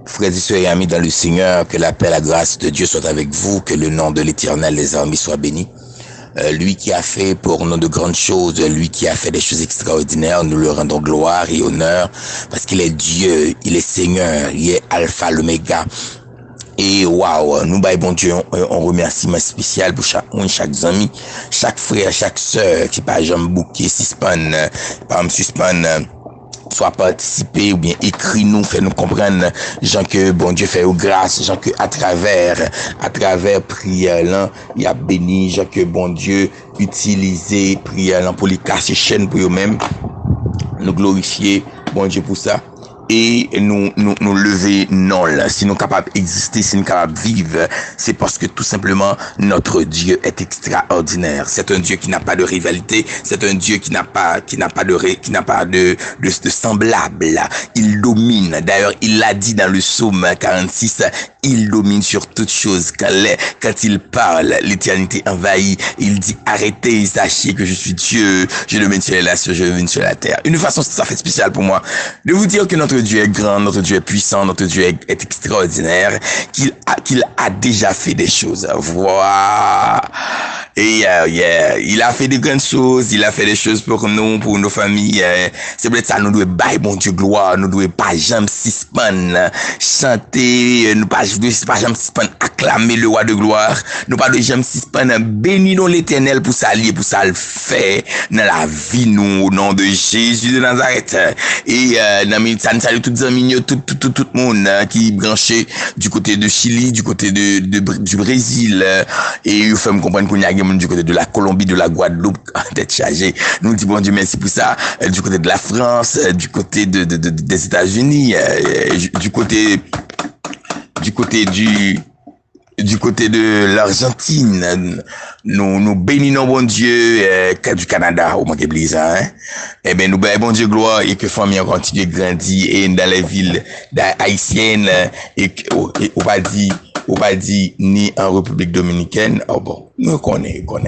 Frères et sœurs et amis dans le Seigneur, que la paix, la grâce de Dieu soit avec vous, que le nom de l'Éternel des armées soit béni. Lui qui a fait pour nous de grandes choses, lui qui a fait des choses extraordinaires, nous le rendons gloire et honneur, parce qu'il est Dieu, il est Seigneur, il est Alpha, l'Oméga. Et waouh, nous baillons bon Dieu, on remerciement spécial pour chaque ami, chaque frère, chaque sœur qui par exemple bouquet, suspend, soit participer ou bien écrit nous, fait nous comprendre, gens que bon Dieu fait aux grâces, gens que à travers prière là, il a béni, gens que bon Dieu utilisé prière là pour les casser chaîne pour eux-mêmes, nous glorifier bon Dieu pour ça. Et nous lever non là, si nous capables d'exister, si nous capables de vivre, c'est parce que tout simplement notre Dieu est extraordinaire. C'est un Dieu qui n'a pas de rivalité, c'est un Dieu qui n'a pas de semblable. Il domine. D'ailleurs, il l'a dit dans le psaume 46, il domine sur toutes choses. Quand il parle, l'éternité envahit. Il dit arrêtez, sachez que je suis Dieu, je le mets sur les nations, je le mets sur la terre. Une façon, ça fait spécial pour moi de vous dire que notre Dieu est grand, notre Dieu est puissant, notre Dieu est extraordinaire, qu'il a déjà fait des choses. Voilà. Et il a fait de grandes choses, il a fait des choses pour nous, pour nos familles. C'est peut-être ça, nous devons bailler bon Dieu gloire, nous devons pas jamais suspendre, chanter, nous pas jamais suspendre, acclamer le roi de gloire, nous pas jamais suspendre, bénir l'Éternel pour ça lier, pour ça le faire dans la vie nous, au nom de Jésus de Nazareth. Et ça nous salue toutes les amis, tout le monde qui est branché du côté de Chili, du côté du Brésil, et il faut me comprendre qu'on y a du côté de la Colombie, de la Guadeloupe, d'être chargé. Nous disons bon Dieu merci pour ça. Du côté de la France, du côté des États-Unis, du côté de l'Argentine, nous bénissons bon Dieu, du Canada, au manque d'église, hein. Eh ben, nous bénissons bon Dieu gloire et que famille continue de grandir et dans les villes haïtiennes et on va dire ni en République Dominicaine. Oh bon, nous connaissons.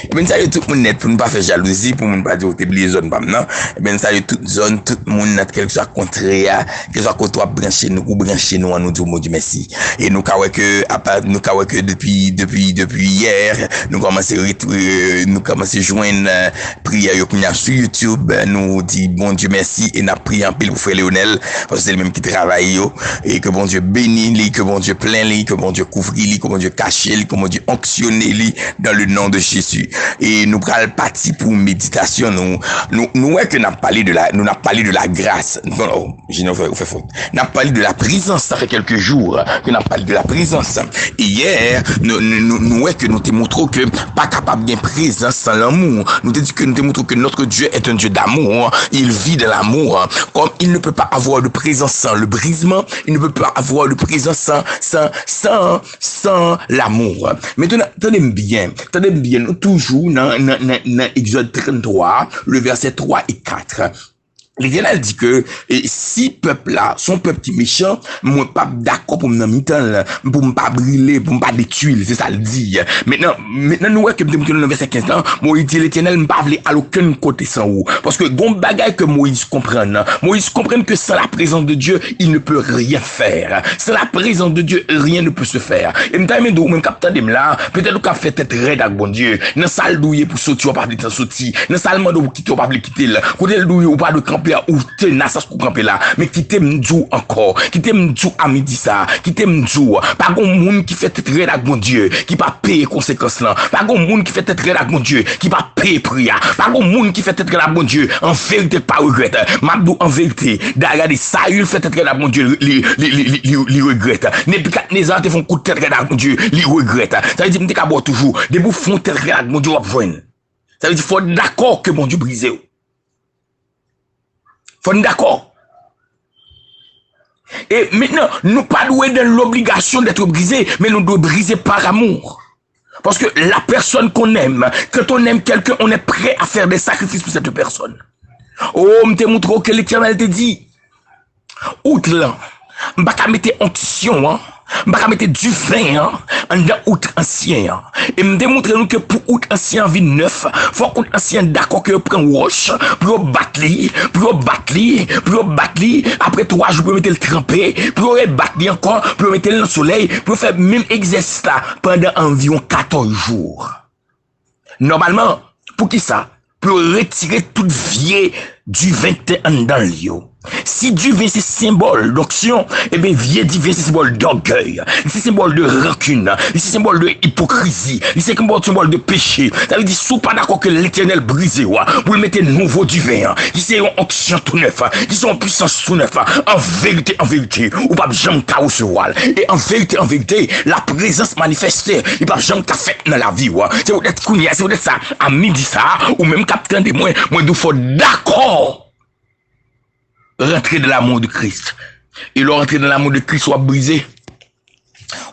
Eh ben, ça y est tout le monde net pour ne pas faire jalousie, pour ne pas dire que les zones pas maintenant. Eh ben, ça y est toute zone, tout le monde net, quel que soit contraire, quel que soit côté branché nous, ou branché nous, en nous disons bon Dieu merci. Et nous kawé que depuis hier, nous commençons à joindre prière sur YouTube, nous dit bon Dieu merci et n'a prié en pile pour frère Léonel, parce que c'est le même qui travaille et que bon Dieu bénit lui, que bon Dieu plein lui, que bon Dieu couvre lui, que bon Dieu cache lui, que bon Dieu onctionne lui dans le nom de Jésus. Et nous prenons parti pour méditation, nous ouais que n'a parlé de la grâce. Non, j'ai fait faute. N'a parlé de la présence, ça fait quelques jours que n'a parlé de la présence. Et hier, nous ouais que nous te montrons que pas capable de présence sans l'amour. Nous te dit que nous te montrons que notre Dieu est un Dieu d'amour. Il vit de l'amour. Comme il ne peut pas avoir de présence sans le brisement, il ne peut pas avoir de présence sans l'amour. Maintenant, tenez bien, nous toujours dans Exode 33, le verset 3 et 4. L'Éternel dit que si peuple là, son peuple qui méchant, moi pas d'accord pour me mitan pour me pas brûler, pour me pas détruire, c'est ça le dit. Maintenant nous ouais que dans le verset 15 là, Moïse dit l'Éternel me pas aller à aucun côté sans vous parce que gon bagaille que Moïse comprend que sans la présence de Dieu, il ne peut rien faire. Sans la présence de Dieu, rien ne peut se faire. Et même capitaine dem là, peut-être qu'on fait tête raide avec bon Dieu. Dans salle douille pour sortir, on pas de sortir. Dans salle mando pour quitter, on pas quitter là. Côté douille ou pas de camper ou tenace pour camper là, mais qui t'aime djou encore, qui t'aime djou à midi ça, qui t'aime djou, pas gon monde qui fait tête avec mon Dieu, qui pas payer conséquences là, pas gon monde qui fait tête avec mon Dieu, qui pas payer prière, pas gon monde qui fait tête avec mon Dieu, en vérité pas regrette, m'abdou en vérité, regarder ça il fait tête avec mon Dieu, li regrette, Nebuchadnezzar te font coup de tête avec mon Dieu, li regrette, ça veut dire m'te ka boire toujours, des bou font tête avec mon Dieu va joindre. Ça veut dire faut d'accord que mon Dieu brise. Faut d'accord. Et maintenant, nous pas doués de l'obligation d'être brisés, mais nous devons briser par amour. Parce que la personne qu'on aime, quand on aime quelqu'un, on est prêt à faire des sacrifices pour cette personne. Oh, me te montre que l'Éternel te dit, outre là, m'pas qu'à mettre onction, hein. M'pa mettre du vin en dans outre ancien et me démontrer nous que pour outre ancien vie neuf faut outre ancien d'accord que prend roche pour battre après 3 jours pour mettre le tremper pour battre encore pour mettre le dans le soleil pour faire même exercice là pendant environ 14 jours. Normalement pour qui ça? Pour retirer toute vie du vin dans l'eau. Si du vin c'est symbole d'onction, eh bien vieux du vin c'est symbole d'orgueil, c'est symbole de rancune, c'est symbole de hypocrisie, c'est symbole de péché. Ça veut dire sous pas d'accord que l'Éternel brise pour le mettre nouveau du vin, qui c'est une onction tout neuf, qui sont en puissance tout neuf, en vérité, ou pas jamais qu'à recevoir. Et en vérité, la présence manifestée, il pas jamais qu'à faire dans la vie. C'est peut-être ça à midi ça, ou même capitaine de moi nous faut d'accord. Rentrer dans l'amour de Christ. Et le rentrer dans l'amour de Christ soit brisé.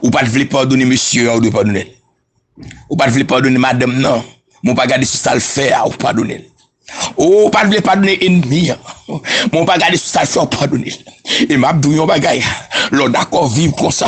Ou pas de vouloir pardonner monsieur, ou de pardonner. Ou pas de vouloir pardonner madame, non. Mon pas garder sur ça le faire, ou pardonner. Ou pas de vouloir pardonner ennemi. Mon pas garder sur ça le faire, ou pardonner. Et m'a dit yon bagay. L'on d'accord vivre comme ça.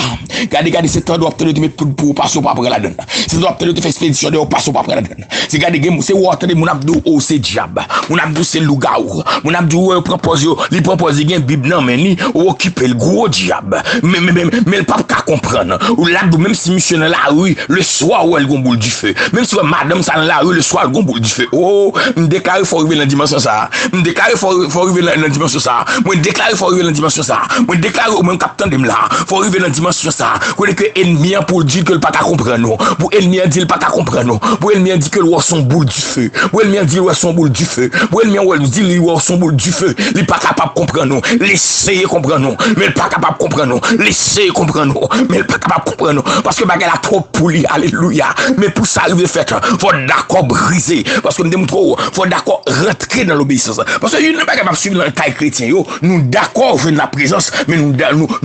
Gardez c'est temps doit obtenir de pour passer pas prendre la donne. C'est doit obtenir de faire expédition de passer pas prendre la donne. C'est garder c'est water mon abdou oh c'est diable. Mon abdou c'est lougaou. Mon abdou propose li propose gen bible non mais ni occuper le gros diable. Mais le pape ka comprendre. Ou l'abdou même si monsieur dans la rue le soir où elle gon boule du feu. Même si madame ça dans la rue le soir elle gon boule du feu. Oh, me déclarer faut arriver dans dimension ça. Me déclarer faut arriver dans dimension ça. Moi déclarer faut arriver dans dimension ça. Moi déclarer au même capitaine de là. Faut arriver dans dimension ça. Connait que ennemi pour dire que le pas comprendre non. Pour ennemi dire le pas comprendre non. Pour ennemi dit que le son boule du feu. Pour ennemi dit le son boule du feu. Pour ennemi dit le son boule du feu. Il pas capable comprendre non. Laissez comprendre non. Mais il pas capable comprendre non. Laissez comprendre non. Mais il pas capable comprendre non. Parce que bagarre a trop pour lui. Alléluia. Mais pour ça arriver fait faut d'accord briser parce que me démontre faut d'accord rentrer dans l'obéissance. Parce que nous pas capable suivre dans le taille chrétien yo. Nous d'accord jouer la présence mais nous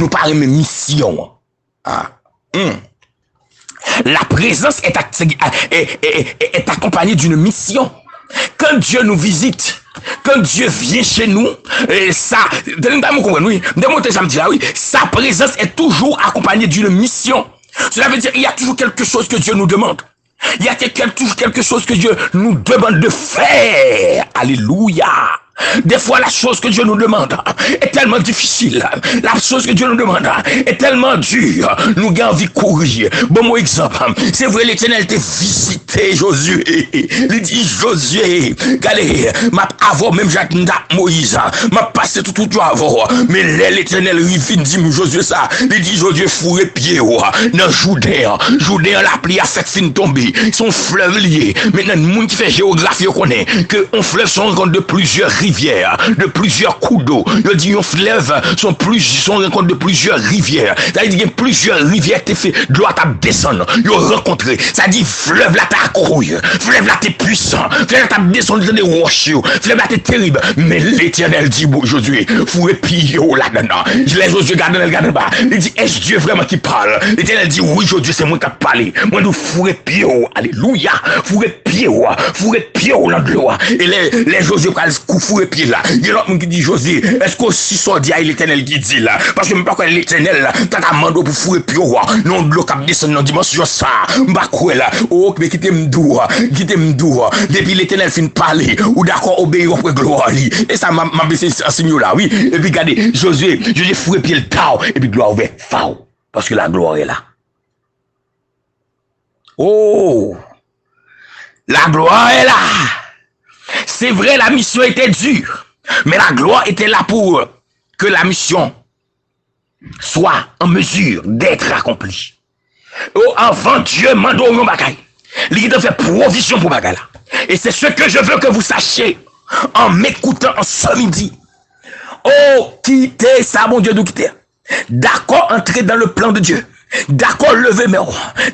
pas aimer mission. Ah. La présence est accompagnée d'une mission. Quand Dieu nous visite, quand Dieu vient chez nous, sa présence est toujours accompagnée d'une mission. Cela veut dire qu'il y a toujours quelque chose que Dieu nous demande. Il y a toujours quelque chose que Dieu nous demande de faire. Alléluia. Des fois, la chose que Dieu nous demande est tellement difficile. La chose que Dieu nous demande est tellement dure. Nous avons envie de courir. Bon, mon exemple, c'est vrai, l'Éternel t'a visité Josué. Il dit, Josué, regardez, avant même Jacques Moïse, m'a passé tout avant. Mais l'Éternel, il dit, Josué, ça, il dit, Josué, fourré pied, dans Jourdain. Jourdain, la pluie a fait fin tomber. Son fleuve lié. Maintenant, le monde qui fait géographie, connaît que on fleuve sont rencontre de plusieurs rivières, de plusieurs coups d'eau. Il dit, un fleuve sont rencontre de plusieurs rivières. Ça dit, il y a plusieurs rivières qui fait de l'eau à descendre. Ils ont rencontré. Ça dit, fleuve là t'as accroué. Fleuve là t'es puissant. Fleuve là t'as descendu dans des roches. Fleuve là t'es terrible. Mais l'Éternel dit, bon, Josué, fouet pio là-dedans. Je laisse Josué garder le bas. Il dit, est-ce Dieu vraiment qui parle? L'Éternel dit, oui, Josué, c'est moi qui parle. Moi, nous fouet pio. Alléluia. Fouet pio dans de l'eau. Et les Josué prennent le fouet pied là. Il y a l'autre qui dit, Josué, est-ce que si ça dit à l'Éternel qui dit là? Parce que je ne sais pas quoi l'Éternel là, t'as un mandat pour fouet pied roi. Non, de l'eau qui descend dans dimension ça. M'bakoué là. Oh, mais quittez m'doua. Depuis l'Éternel fin parler, ou d'accord obéir au gloire li. Et ça m'a baissé un signe là, oui. Et puis regardez, Josué fouet pied le tao. Et puis gloire ouvert. Fao. Parce que la gloire est là. Oh! La gloire est là. C'est vrai, la mission était dure. Mais la gloire était là pour que la mission soit en mesure d'être accomplie. Oh, avant Dieu m'a donné un bagay. Il a fait provision pour bagay là. Et c'est ce que je veux que vous sachiez en m'écoutant en ce midi. Oh, quittez ça, mon Dieu, de quitter. D'accord, entrez dans le plan de Dieu. D'accord, levez mes mains.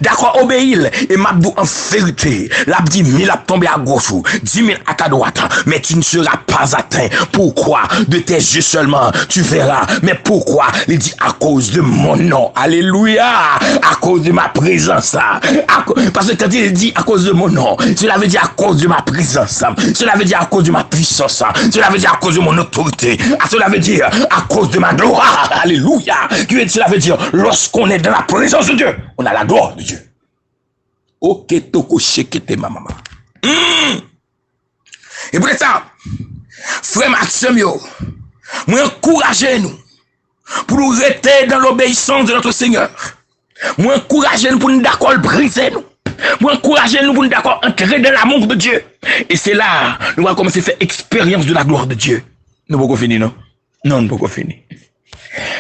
D'accord, obéir. Et m'abdou en vérité. L'a dit 1000 a tombé à gauche, 10 000 à ta droite. Mais tu ne seras pas atteint. Pourquoi? De tes yeux seulement, tu verras. Mais pourquoi? Il dit à cause de mon nom. Alléluia. À cause de ma présence. Parce que quand il dit à cause de mon nom, cela veut dire à cause de ma présence. Cela veut dire à cause de ma puissance. Cela veut dire à cause de mon autorité. Cela veut dire à cause de ma gloire. Alléluia. Cela veut dire lorsqu'on est dans la présence de Dieu, on a la gloire de Dieu. Ok, toko shekete ma maman. Et pour ça, frère Maxime, moi encouragez nous pour nous rester dans l'obéissance de notre Seigneur. Moi encouragez nous pour nous d'accord briser nous. Moi encouragez nous pour nous d'accord entrer dans l'amour de Dieu. Et c'est là, nous allons commencer à faire expérience de la gloire de Dieu. Nous ne pouvons pas finir, non? Non, nous ne pouvons pas finir.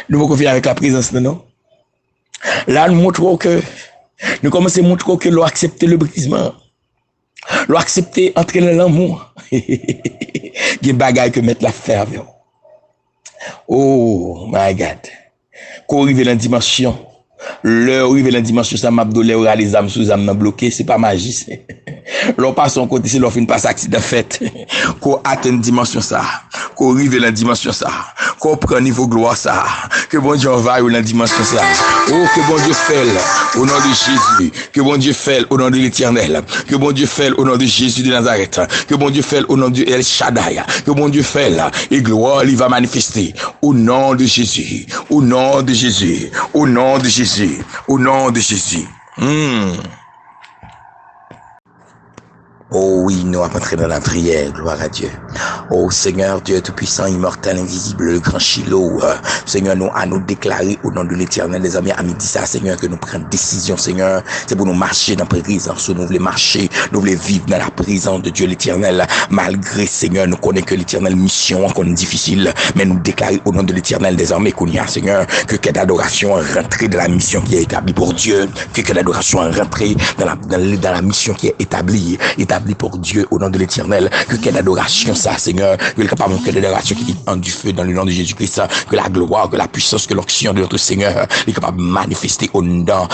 Nous ne pouvons pas finir avec la présence de nous. Là, nous montrons que, nous commençons à montrer que l'on accepte le brisement. L'on accepte entrer dans l'amour. Il y a des bagailles que mettre la ferme. Oh, my God. Quand on arrive dans la dimension, l'heure arrive dans la dimension, ça m'a donné les âmes sous âmes bloquées, c'est pas magie. L'on passe son côté, c'est l'on fait une passe accident fait. Qu'on atteint une dimension ça, qu'on arrive dans la dimension ça, qu'on prend niveau gloire ça, que bon Dieu envahit dans la dimension ça. Oh, que bon Dieu fait au nom de Jésus, que bon Dieu fait au nom de l'Éternel, que bon Dieu fait au nom de Jésus de Nazareth, que bon Dieu fait au nom de El Shaddai, que bon Dieu fait et gloire il va manifester au nom de Jésus, au nom de Jésus, au nom de Jésus, au nom de Jésus. Oh oui, nous allons entrer dans la prière, gloire à Dieu. Oh Seigneur, Dieu tout-puissant, immortel, invisible, le grand Shiloh. Seigneur, nous à nous déclarer au nom de l'Éternel, les amis, à midi ça, Seigneur, que nous prenons décision, Seigneur. C'est pour nous marcher dans la présence, nous voulons marcher, nous voulons vivre dans la présence de Dieu l'Éternel. Malgré, Seigneur, nous connaissons que l'Éternel mission encore difficile, mais nous déclarer au nom de l'Éternel désormais qu'on y a, Seigneur, que quelle adoration rentrée dans la mission qui est établie pour Dieu, que quelle adoration rentrée dans la mission qui est établie pour Dieu au nom de l'Éternel, que quelle adoration ça, Seigneur, que le capable de adoration qui est en du feu dans le nom de Jésus-Christ, que la gloire, que la puissance, que l'onction de notre Seigneur est capable de manifester en dedans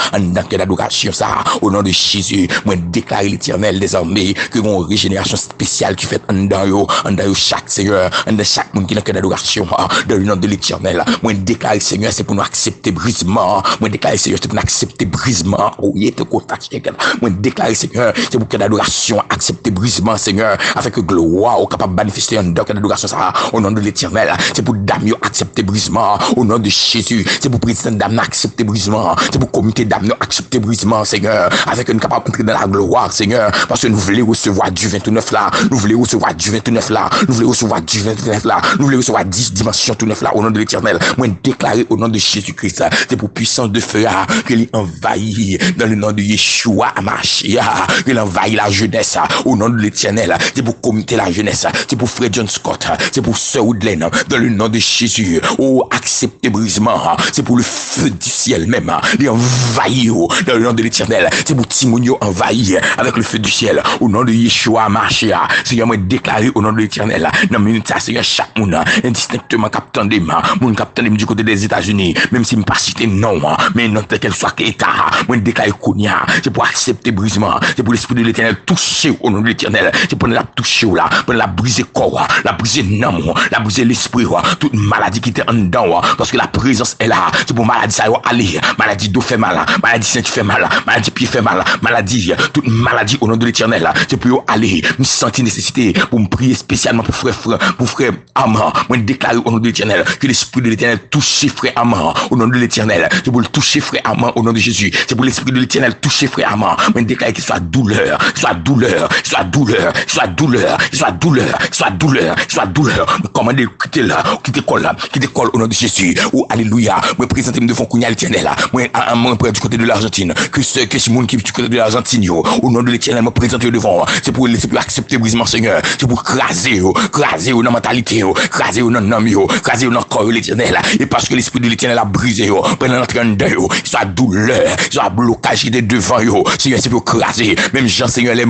quelle adoration ça, au nom de Jésus. Moi déclarer l'Éternel désormais que mon régénération spéciale qui fait en dedans chaque Seigneur, en dedans chaque monde qui n'a quelle adoration dans le nom de l'Éternel. Moi déclarer Seigneur, c'est pour nous accepter brisement. Moi déclarer Seigneur, c'est pour nous accepter brisement. Oh, il est moi déclarer Seigneur, c'est pour quelle adoration accepter brisement, Seigneur, afin que gloire au capable de manifester en dedans quelle adoration ça, au nom de l'Éternel. C'est pour dame accepter brisement, au nom de Jésus. C'est pour président dame accepter brisement. C'est pour comité dame accepter brisement, Seigneur, afin que nous capable d'entrer dans la gloire, Seigneur, parce que nous voulons recevoir du 29 là, nous voulons recevoir du 29 là, nous voulons recevoir du 29 là, nous voulons recevoir 10 dimensions tout neuf là, au nom de l'Éternel. Moi déclarer au nom de Jésus-Christ, c'est pour puissance de feu qu'il envahit dans le nom de Yeshua Hamashiach, qu'il envahit la jeunesse au nom de l'Éternel. C'est pour comité la jeunesse, c'est pour frère John Scott, c'est pour sœur Woodland dans le nom de Jésus. Oh, accepter brisement, c'est pour le feu du ciel même, il envahit dans le nom de l'Éternel. C'est pour Timonio envahi avec le feu du ciel au nom de Yeshua Hamashiach. Seigneur, moi déclaré au nom de l'Éternel dans minute ça, Seigneur, chaque monde indistinctement captant des mains, mon captant du côté des États-Unis, même si me pas citer non, mais non tel qu'elle soit qu'État, moi déclaré Kounia, c'est pour accepter brisement, c'est pour l'esprit de l'Éternel toucher au nom de l'Éternel, c'est pour la toucher là, pour la briser corps, la briser non, la briser l'esprit, toute maladie qui était en dedans, parce que la présence est là, c'est pour maladie ça aller, maladie dos fait mal, maladie sein fait mal, maladie pied fait mal, maladie, toute maladie au nom de l'Éternel, c'est pour aller, me sentir nécessité pour me prier spécialement pour frère Amand, moi déclarer au nom de l'Éternel que l'esprit de l'Éternel touche frère Amand au nom de l'Éternel, c'est pour le toucher frère Amand au nom de Jésus, c'est pour l'esprit de l'Éternel toucher frère Amand, moi déclarer qu'il soit douleur, commandez quitter colle au nom de Jésus. Oh alléluia, moi présenter me devant Kounia l'Éternel, moi près du côté de l'Argentine, que ce monde qui du côté de l'Argentine au nom de l'Éternel me présenter devant, c'est pour accepter brisement Seigneur, c'est pour craser dans la mentalité, craser dans l'âme, craser dans le corps l'Éternel, et parce que l'esprit de l'Éternel a brisé pendant l'entrée dedans, soit douleur, soit blocage qui est devant Seigneur, c'est pour craser, même Jean Seigneur les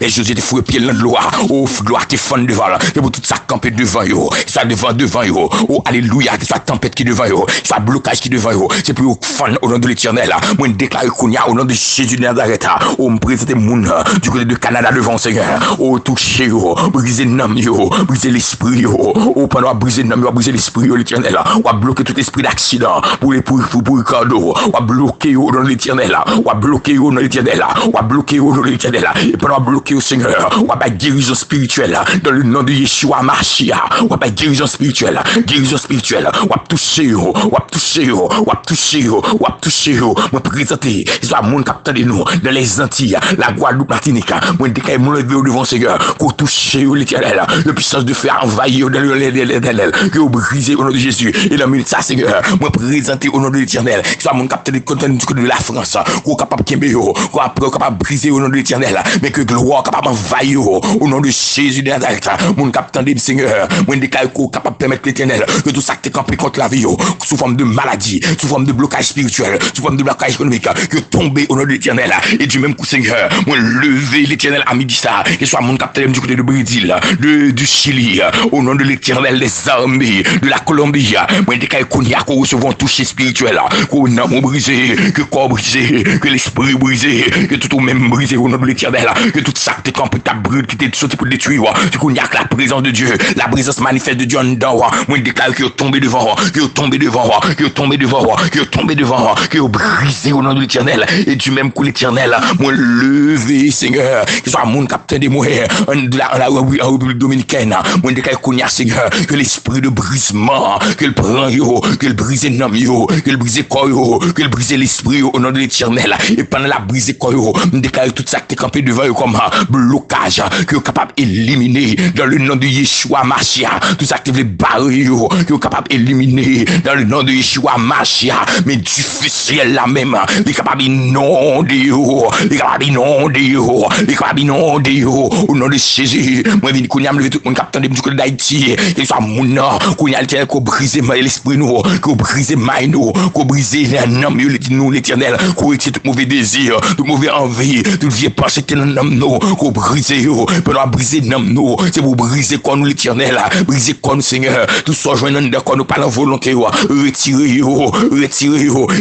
les Josué te fouet pied dans de loi. Oh, gloire te fond devant là. Que pour tout ça camper devant yo. Ça devant yo. Oh, alléluia, que soit tempête qui devant yo. Soit blocage qui devant yo. C'est pour fond au nom de l'Éternel. Moi, déclare Kounia au nom de Jésus de Nazareth. Oh, me présenter moun du côté de Canada devant Seigneur. Oh, toucher yo. Briser nam yo. Briser l'esprit yo. Oh, pendant briser nam yo, briser l'esprit yo, l'Éternel. On va bloquer tout esprit d'accident. Pour Ricardo. On va bloquer yo dans l'Éternel. On va bloquer yo dans l'Éternel. On va bloquer yo dans l'Éternel. Et pendant bloquer au Seigneur. On va pas guérison spirituelle. Dans le nom de Yeshua Mashiach. On va pas guérison spirituelle. Guérison spirituelle. On va toucher yo. On va toucher yo. On va toucher yo. On va toucher yo. Moi présenter. C'est un monde captant de nous. Dans les Antilles. La Guadeloupe, Martinique. Moi déclare mon levé devant Seigneur. Qu'on touche yo l'Éternel. Le puissance de faire envahir dans l'Éternel. Que vous brisez au nom de Jésus. Et dans minute ça Seigneur. Moi présenter au nom de l'Éternel. C'est un monde captant de contenu de la France. Qu'on capable de yo. Qu'on capable de briser au nom de l'Éternel. Mais que gloire capable d'envahir au nom de Jésus de Nazareth. Mon captant de Seigneur. Moi déclare qu'on capable de permettre l'Éternel. Que tout ça qui est campé contre la vie sous forme de maladie, sous forme de blocage spirituel, sous forme de blocage économique, que tomber au nom de l'Éternel. Et du même coup Seigneur, moi lever l'Éternel à midi ça. Que soit mon capitaine du côté de Brésil, du Chili, au nom de l'Éternel des armées, de la Colombie. Moi déclare qu'on y a qu'on recevons toucher spirituel, qu'on a brisé, que corps brisé, que l'esprit brisé, que tout au même brisé au nom de l'Éternel, que tout ça qui est campé ta brûle, qui t'est sauté pour détruire, que qu'on y a que la présence de Dieu, la présence manifeste de Dieu en dedans. Moi déclare que tomber devant, que tomber devant, que tomber devant, que tomber devant, que brisé au nom de l'Éternel. Et du même coup l'Éternel, moi lever Seigneur, que soit mon capitaine de moi de la République dominicaine. Moi déclare qu'on y a Seigneur, que l'esprit de brisement, que le prend yo, que le brise nam yo, que le brise corps yo, que le brise l'esprit au nom de l'Éternel. Et pendant la brise corps yo, me déclare tout ça qui est campé devant yo comme blocage, que capable éliminer dans le nom de Yeshua Mashiach. Tout ça qui veut barrer yo, que capable éliminer dans le nom de Yeshua Mashiach. Mais du feu ciel là même, les capables inonder yo, les capables inonder yo, les capables inonder yo au nom de Jésus. Moi vinn kounya me lever tout mon capitaine de côté d'Haïti, et soit moun kounya l'Éternel ko briser l'esprit nous, ko briser main nous, ko briser l'âme nous l'Éternel, ko retirer tout mauvais désir, tout mauvais envie, tout vieux pensée qui dans l'âme nous, ko briser yo, pendant briser l'âme nous, c'est pour briser quoi nous l'Éternel, briser quoi nous Seigneur, tout ça joindre dans quoi nous pas la volonté retirer yo,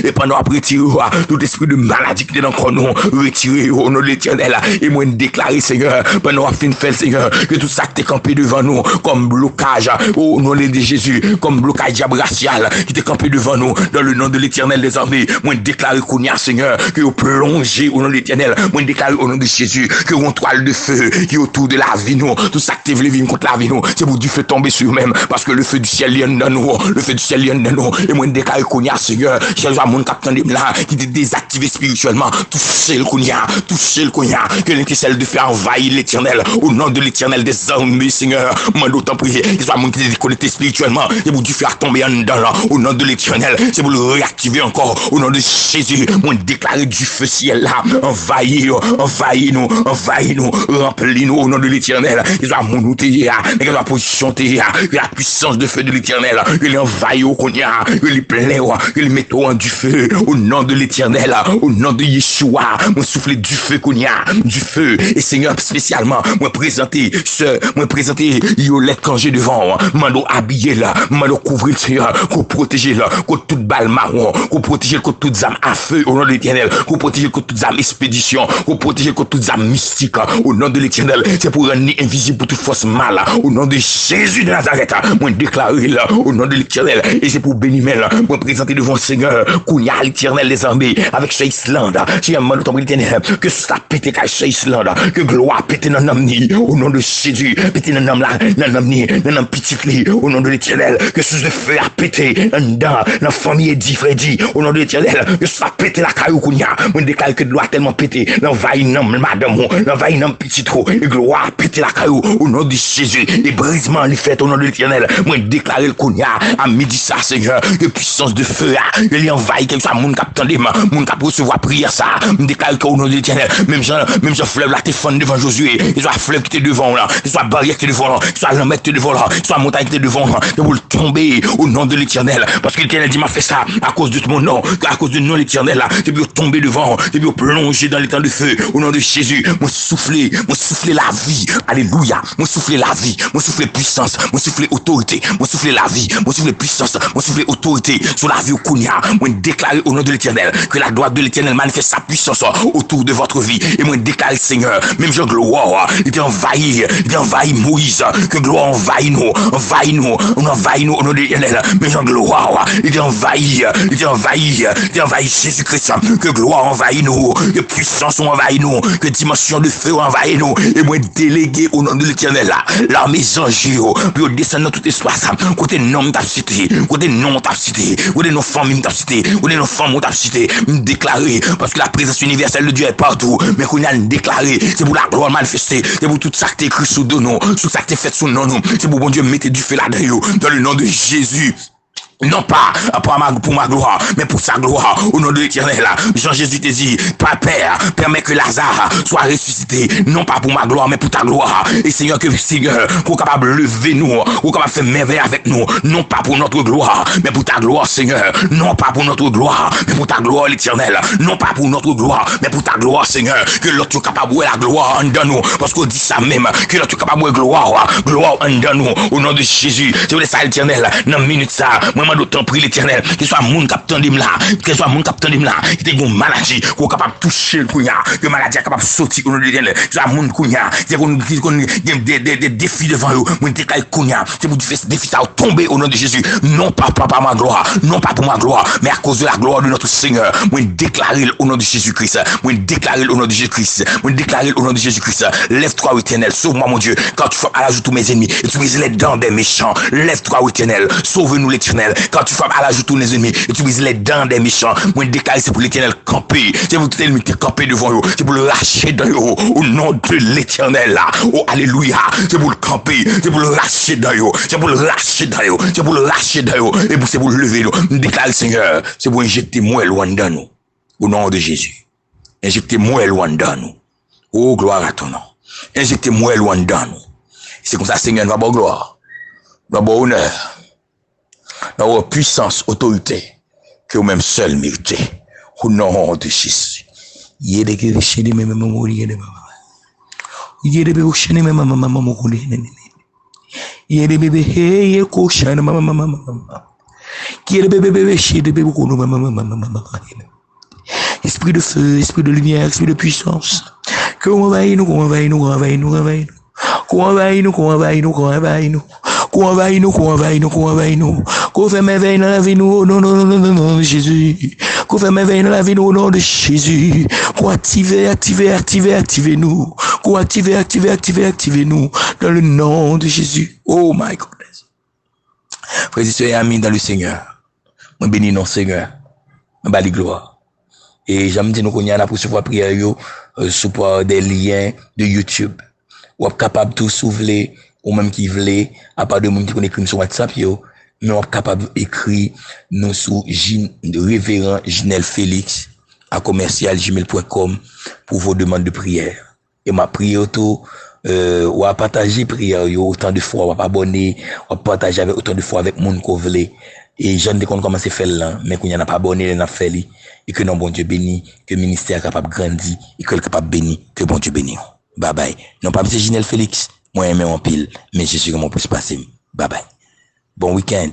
et pendant après retirer tout esprit de maladie qui est dans nous, retirer au nom de l'Éternel, et moi déclarer Seigneur, pendant fin fait Seigneur, que tout ça qui est campé devant nous, comme blocage, au nom de Jésus, comme blocage diabracial, qui est campé devant nous, dans le nom de l'Éternel des armées, moi déclarer qu'on y a Seigneur, que vous plongez au nom de l'Éternel, moi déclarer au nom de Jésus, que vous toile de feu, qui est autour de la vie nous, tout ça qui est venu contre la vie nous, c'est pour du feu tomber sur même, parce que le feu du ciel est dans nous, le feu du ciel est dans nous, et moi déclarer qu'on y a Seigneur, j'ai mon capitaine de là, qui est désactivé spirituellement, toucher le Kounia, que l'intercelle de faire envahir l'Éternel, au nom de l'Éternel des armées, Seigneur, moi d'autant prier, qu'il soit mon qui est déconnecté spirituellement, c'est pour du faire tomber en dedans là, au nom de l'Éternel, c'est pour le réactiver encore, au nom de Jésus, moi déclarer du feu ciel là, envahir nous, remplis-nous au nom de l'Éternel, qu'il soit mon outil, que la position que la puissance de feu de l'Éternel, que l'envahir au Kounia, que les pleins, que les métaux du feu, au nom de l'Éternel, au nom de Yeshua, moi souffler du feu Kounia, du feu, et Seigneur spécialement, moi présenter Yolette quand j'ai devant, mando habiller là, mando couvrir Seigneur, qu'on protéger là, contre toute balle marron, qu'on protéger contre toutes âmes à feu, au nom de l'Éternel, qu'on protéger contre toutes âmes expédition, qu'on protéger contre toutes âmes mystiques, au nom de l'Éternel, c'est pour rendre invisible pour toute force mal, au nom de Jésus de Nazareth, moi déclarer là, au nom de l'Éternel, et c'est pour bénir là, moi présenter devant Seigneur, Kounia l'Éternel des armées, avec ce Islande, si un man de l'Éternel, que ça pète qu'à ce Islande, que gloire pète dans l'âme, au nom de Jésus, pète dans l'âme là, dans l'âme petit lit, au nom de l'Éternel, que ce de feu a pété, dans la famille Eddy Freddy, au nom de l'Éternel, que ça pète la caillou Kounia, moi déclare que gloire tellement pété, l'envahit l'âme madame, l'envahit l'âme petit trop, et gloire pété la caillou, au nom de Jésus, et brisement les fêtes au nom de l'Éternel, moi déclare le Kounia, à midi ça Seigneur, que puissance de feu, que l'envahit, que ça mon capitaine, mon cap pour recevoir prière ça. Me déclare qu'au nom de l'Éternel, même Jean fleuve là, t'es fan devant Josué, et soit fleuve qui était devant là, et soit barrière qui était devant là, soit l'homme qui était devant là, soit montagne qui était devant là, et vous le tomber au nom de l'Éternel, parce que l'Éternel dit m'a fait ça à cause de mon nom, à cause du nom de l'Éternel là, et puis vous tomber devant, et puis vous plonger dans les temps de feu, au nom de Jésus, moi souffler la vie, alléluia, moi souffler la vie, moi souffler puissance, moi souffler autorité, moi souffler la vie, moi souffler puissance, moi souffler autorité sur la vie au Kounia, moi déclarer au nom de l'Éternel que la gloire de l'Éternel manifeste sa puissance autour de votre vie, et moi déclarer Seigneur, même Jean gloire, il envahi Moïse, que gloire envahit nous, on envahit nous au nom de l'Éternel, même Jean gloire, il envahi Jésus-Christ, que gloire envahit nous, que puissance envahit nous, que dimension de feu envahit nous, et moi délégué au nom de l'Éternel là, l'armée anges, puis descend dans tout espace, côté nom t'a cité, côté nom t'a cité, côté nos familles t'a cité, côté nos femmes t'a cité, déclaré, parce que la présence universelle de Dieu est partout, mais qu'on a déclaré, c'est pour la gloire manifestée, c'est pour tout ça qui est écrit sous nous, tout ça qui est fait sous nous, c'est pour bon Dieu mettre du feu là-dedans, dans le nom de Jésus. Non pas pour ma gloire, mais pour sa gloire, au nom de l'Éternel. Jean-Jésus te dit, Père, permets que Lazare soit ressuscité, non pas pour ma gloire, mais pour ta gloire. Et Seigneur, qu'on capable de lever nous, qu'on capable de faire merveille avec nous, non pas pour notre gloire, mais pour ta gloire, Seigneur. Non pas pour notre gloire, mais pour ta gloire, l'Éternel. Non pas pour notre gloire, mais pour ta gloire, Seigneur. Que l'autre capable de la gloire en dans nous, parce qu'on dit ça même, que l'autre capable de gloire en dans nous, au nom de Jésus. C'est vrai ça, l'Éternel, dans une minute ça, moi, d'autant prie l'Éternel, que soit moun capitaine dim là, que soit moun capitaine dim là, qui te gon maladie, qu'on capable toucher le kounya, que maladie capable sortir au nom de l'Éternel, que soit moun kounya, c'est qu'on des défis devant eux, moun te kay kounya, c'est pour faire défi ça tomber au nom de Jésus, non pas pour ma gloire, non pas pour ma gloire, mais à cause de la gloire de notre Seigneur, moun déclarer au nom de Jésus-Christ, moun déclarer au nom de Jésus-Christ, moun déclarer au nom de Jésus-Christ, lève-toi Éternel, sauve-moi mon Dieu, quand tu frappes à l'âge de tous mes ennemis, et tu brises les dents des méchants, lève-toi Éternel, sauve-nous l'Éternel, quand tu frappes à la joue tous les ennemis et tu brises les dents des méchants, moi déclare c'est pour l'Éternel camper, c'est pour tout l'ennemi qui est campé devant eux, c'est pour le lâcher dans eux au nom de l'Éternel là, oh alléluia, c'est pour le camper, c'est pour le lâcher dans eux, c'est pour le lâcher dans eux, c'est pour le lâcher dans eux, et c'est pour le lever, nous déclare Seigneur, c'est pour injecter moi loin dans nous, au nom de Jésus, injectez moi loin dans nous, oh gloire à ton nom, injectez moi loin dans nous, c'est comme ça Seigneur va bon gloire, va bon honneur, dans puissance, autorité, que vous-même seul méritez, au nom de Jésus. Esprit de feu, esprit de lumière, esprit de puissance, que on envahit nous, qu'on envahit nous, qu'on envahit nous, qu'on envahit nous, qu'on envahit nous, qu'on envahit nous, qu'on envahit nous. Qu'on envahit nous, qu'on envahit nous, qu'on envahit nous. Qu'on fait merveille dans la vie nous, au nom de Jésus. Qu'on fait merveille dans la vie nous, au nom de Jésus. Qu'on active nous. Qu'on active nous, dans le nom de Jésus. Oh my goodness. Frères et sœurs, amis dans le Seigneur. Moi bénis non Seigneur. Moi bali gloire. Et j'aime dire nous qu'on y a pour recevoir prière yo, support des liens de YouTube. Ou capable tout s'ouvrir ou même qui voulait, à part de monde qui connaît écrire sur WhatsApp, mais on est capable d'écrire nous sur révérend Ginel Félix à commercial@gmail.com pour vos demandes de prière. Et ma prière autour, ou à partager prière, autant de fois, ou à abonner, ou à partager avec autant de fois avec monde qu'on voulait. Et j'en ai commencé à faire là, mais qu'on n'y a pas abonné, on a fait là. Et que non, bon Dieu béni, que le ministère est capable de grandir, et que le capable de bénir, que bon Dieu bénisse. Bye bye. Non pas c'est Ginel Félix. Moi, j'aime en pile, mais je suis comment pour se passer. Bye bye. Bon week-end.